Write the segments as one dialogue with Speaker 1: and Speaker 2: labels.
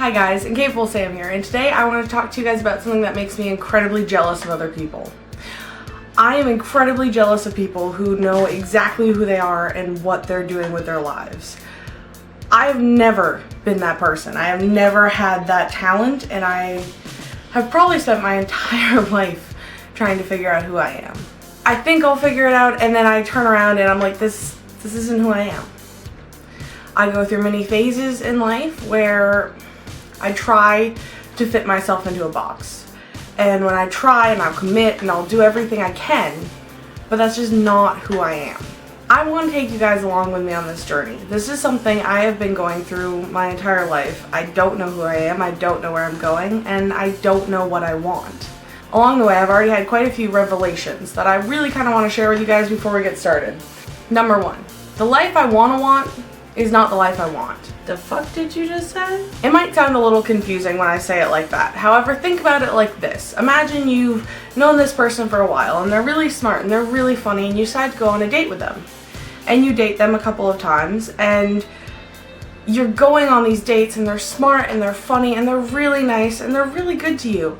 Speaker 1: Hi guys, IncapableSam here, and today I want to talk to you guys about something that makes me incredibly jealous of other people. I am incredibly jealous of people who know exactly who they are and what they're doing with their lives. I have never been that person. I have never had that talent, and I have probably spent my entire life trying to figure out who I am. I think I'll figure it out, and then I turn around and I'm like, this isn't who I am. I go through many phases in life where I try to fit myself into a box. And when I try and I'll commit and I'll do everything I can, but that's just not who I am. I want to take you guys along with me on this journey. This is something I have been going through my entire life. I don't know who I am, I don't know where I'm going, and I don't know what I want. Along the way, I've already had quite a few revelations that I really kind of want to share with you guys before we get started. Number one, the life I want is not the life I want. The fuck did you just say? It might sound a little confusing when I say it like that. However, think about it like this. Imagine you've known this person for a while and they're really smart and they're really funny and you decide to go on a date with them. And you date them a couple of times and you're going on these dates and they're smart and they're funny and they're really nice and they're really good to you.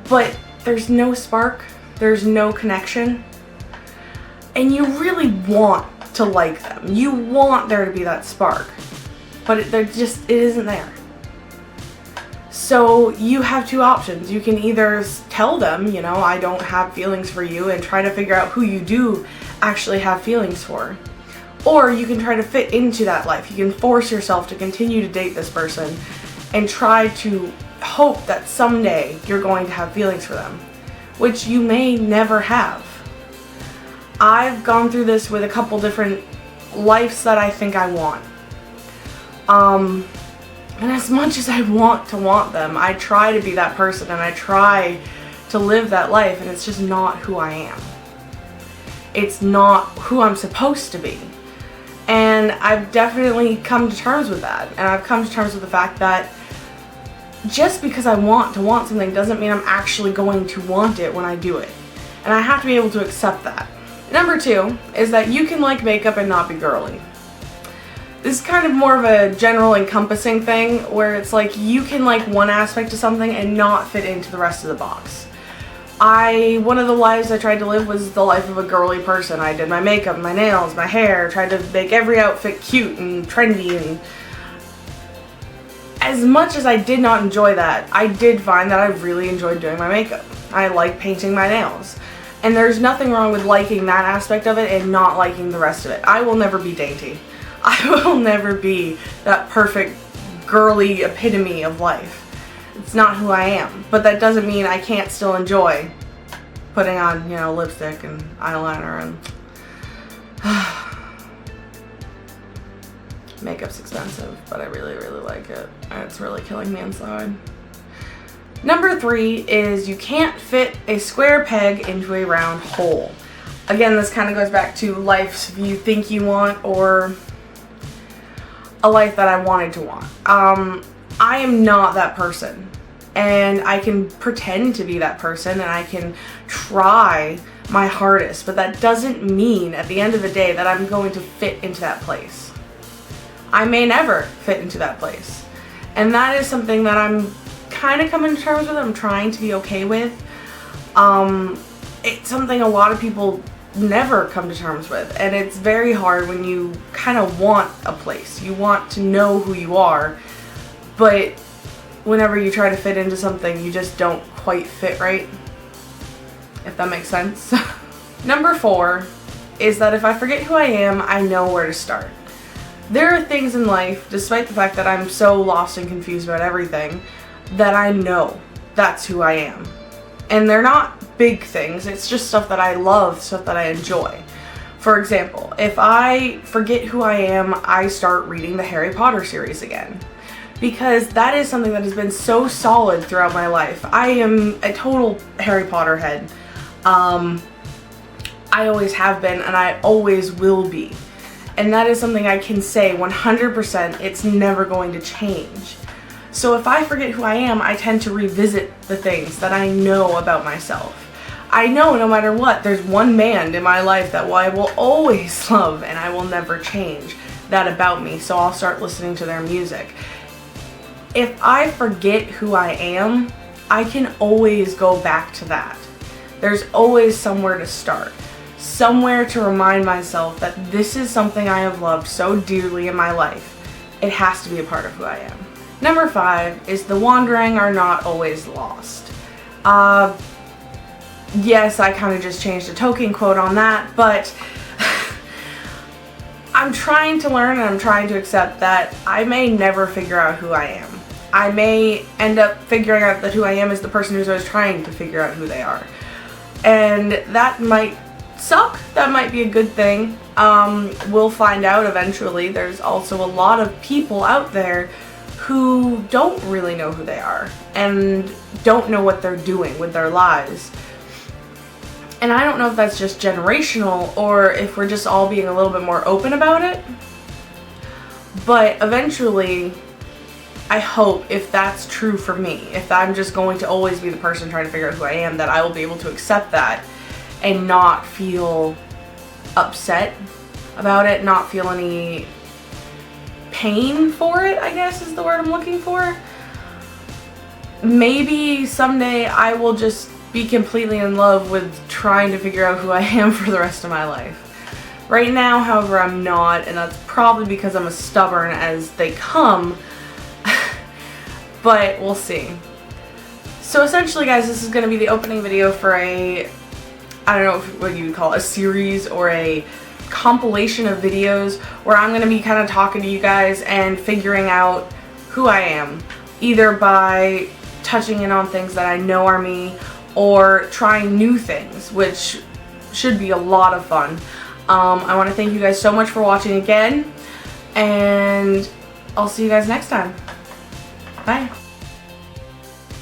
Speaker 1: But there's no spark, there's no connection, and you really want to like them. You want there to be that spark, but it isn't there. So you have two options. You can either tell them, you know, I don't have feelings for you, and try to figure out who you do actually have feelings for. Or you can try to fit into that life. You can force yourself to continue to date this person and try to hope that someday you're going to have feelings for them, which you may never have. I've gone through this with a couple different lives that I think I want. And as much as I want to want them, I try to be that person and I try to live that life, and it's just not who I am. It's not who I'm supposed to be. And I've definitely come to terms with that. And I've come to terms with the fact that just because I want to want something doesn't mean I'm actually going to want it when I do it. And I have to be able to accept that. Number two is that you can like makeup and not be girly. This is kind of more of a general encompassing thing where it's like you can like one aspect of something and not fit into the rest of the box. One of the lives I tried to live was the life of a girly person. I did my makeup, my nails, my hair, tried to make every outfit cute and trendy, and as much as I did not enjoy that, I did find that I really enjoyed doing my makeup. I like painting my nails. And there's nothing wrong with liking that aspect of it and not liking the rest of it. I will never be dainty. I will never be that perfect girly epitome of life. It's not who I am. But that doesn't mean I can't still enjoy putting on, you know, lipstick and eyeliner and makeup's expensive, but I really, really like it. And it's really killing me inside. Number three is you can't fit a square peg into a round hole. Again, this kind of goes back to life you think you want or a life that I wanted to want. I am not that person, and I can pretend to be that person and I can try my hardest, but that doesn't mean at the end of the day that I'm going to fit into that place. I may never fit into that place, and that is something that I'm kind of coming to terms with. I'm trying to be okay with. It's something a lot of people never come to terms with, and it's very hard when you kind of want a place. You want to know who you are, but whenever you try to fit into something, you just don't quite fit right, if that makes sense. Number four is that if I forget who I am, I know where to start. There are things in life, despite the fact that I'm so lost and confused about everything, that I know that's who I am. And they're not big things, it's just stuff that I love, stuff that I enjoy. For example, if I forget who I am, I start reading the Harry Potter series again. Because that is something that has been so solid throughout my life. I am a total Harry Potter head. I always have been, and I always will be. And that is something I can say 100% it's never going to change. So if I forget who I am, I tend to revisit the things that I know about myself. I know no matter what, there's one band in my life that I will always love and I will never change that about me, so I'll start listening to their music. if I forget who I am, I can always go back to that. There's always somewhere to start. Somewhere to remind myself that this is something I have loved so dearly in my life. It has to be a part of who I am. Number 5 is the wandering are not always lost. Yes, I kind of just changed a Tolkien quote on that, but I'm trying to learn and I'm trying to accept that I may never figure out who I am. I may end up figuring out that who I am is the person who's always trying to figure out who they are. And that might suck. That might be a good thing. We'll find out eventually. There's also a lot of people out there who don't really know who they are and don't know what they're doing with their lives. And I don't know if that's just generational or if we're just all being a little bit more open about it. But eventually, I hope if that's true for me, if I'm just going to always be the person trying to figure out who I am, that I will be able to accept that and not feel upset about it, not feel any pain for it, I guess is the word I'm looking for. Maybe someday I will just be completely in love with trying to figure out who I am for the rest of my life. Right now, however, I'm not, and that's probably because I'm as stubborn as they come, but we'll see. So essentially, guys, this is going to be the opening video for I don't know what you would call it, a series or a compilation of videos where I'm going to be kind of talking to you guys and figuring out who I am, either by touching in on things that I know are me or trying new things, which should be a lot of fun. I want to thank you guys so much for watching again, and I'll see you guys next time. Bye.